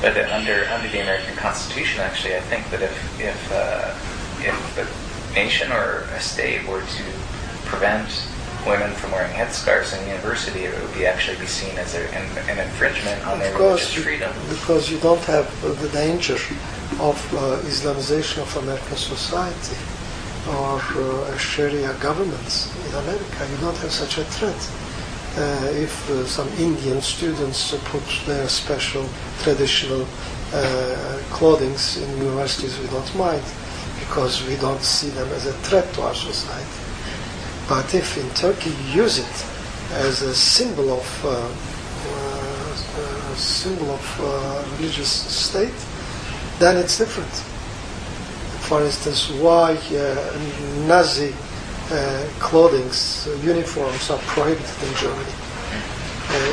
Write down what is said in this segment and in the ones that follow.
But under the American Constitution, actually, I think that if the nation or a state were to prevent women from wearing headscarves in university, it would actually be seen as an infringement on their religious freedom. Because you don't have the danger of Islamization of American society or Sharia governments in America. You don't have such a threat. If some Indian students put their special traditional clothing in universities, we don't mind, because we don't see them as a threat to our society. But if in Turkey you use it as a symbol of religious state, then it's different. For instance, why Nazi clothing, uniforms are prohibited in Germany?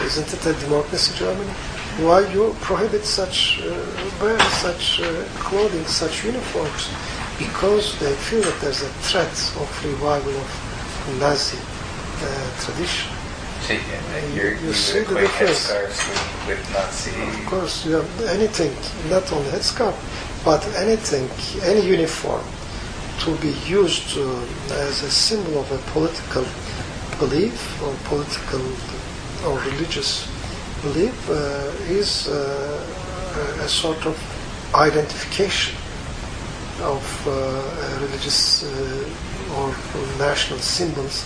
Isn't it a democracy, Germany? Why you prohibit such wear such clothing, such uniforms? Because they feel that there's a threat of revival of Nazi tradition. So you see the difference. With Nazi. Of course, you have anything, not only headscarf, but anything, any uniform, to be used as a symbol of a political belief or political or religious belief is a sort of identification of religious or national symbols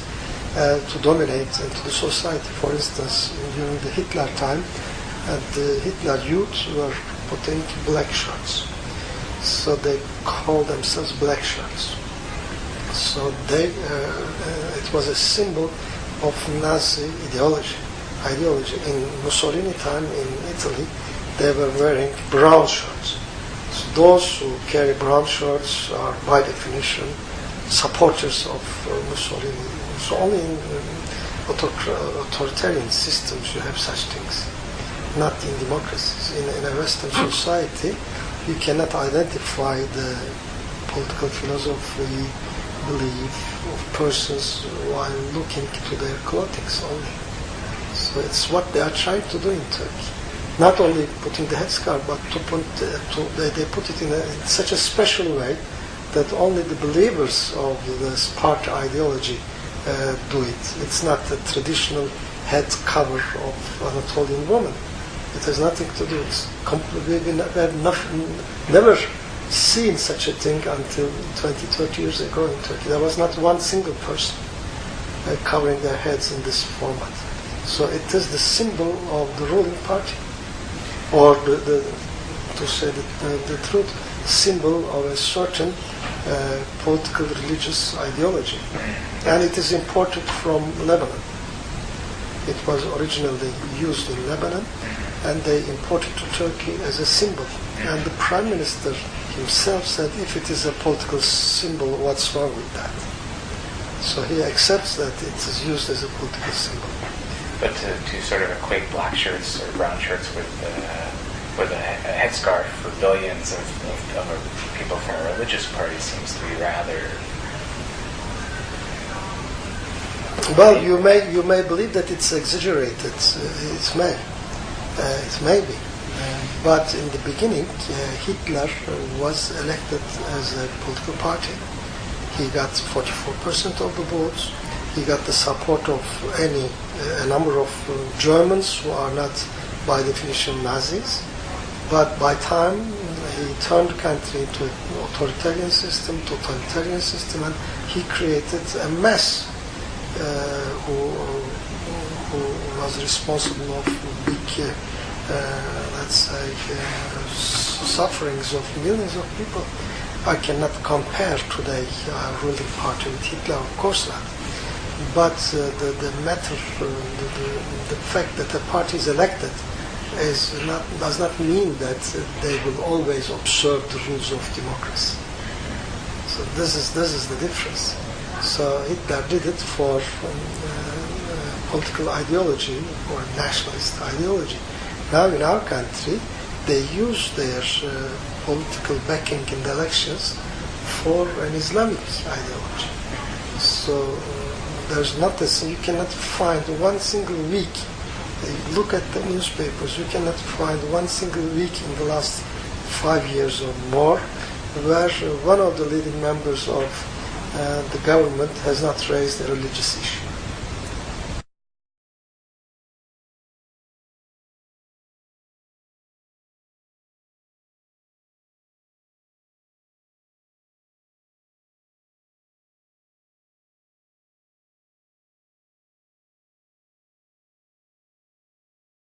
to dominate into the society. For instance, during the Hitler time, the Hitler youth were putting black shirts. So they call themselves black shirts. So it was a symbol of Nazi ideology. In Mussolini time in Italy, they were wearing brown shirts. So those who carry brown shirts are, by definition, supporters of Mussolini. So only in authoritarian systems you have such things, not in democracies. In a Western society, you cannot identify the political philosophy, belief of persons while looking to their clothing only. So it's what they are trying to do in Turkey. Not only putting the headscarf, but they put it in such a special way that only the believers of this party ideology do it. It's not the traditional head cover of Anatolian woman. It has nothing to do. We have never seen such a thing until 20, 30 years ago in Turkey. There was not one single person covering their heads in this format. So it is the symbol of the ruling party, or to say the truth, symbol of a certain political religious ideology. And it is imported from Lebanon. It was originally used in Lebanon, and they imported to Turkey as a symbol. And the Prime Minister himself said, if it is a political symbol, what's wrong with that? So he accepts that it is used as a political symbol. But to sort of equate black shirts or brown shirts with a headscarf for billions of people from a religious party seems to be rather... Well, you may believe that it's exaggerated. It may be. But in the beginning, Hitler was elected as a political party. He got 44% of the votes. He got the support of a number of Germans who are not, by definition, Nazis. But by time he turned the country into an authoritarian system, and he created a mass who was responsible of big, let's say, sufferings of millions of people. I cannot compare today ruling party with Hitler, of course not. But the matter, the fact that a party is elected does not mean that they will always observe the rules of democracy. So this is the difference. So Hitler did it for political ideology or nationalist ideology. Now in our country, they use their political backing in the elections for an Islamic ideology. So there's not you cannot find one single week Look at the newspapers. You cannot find one single week in the last 5 years or more where one of the leading members of the government has not raised a religious issue.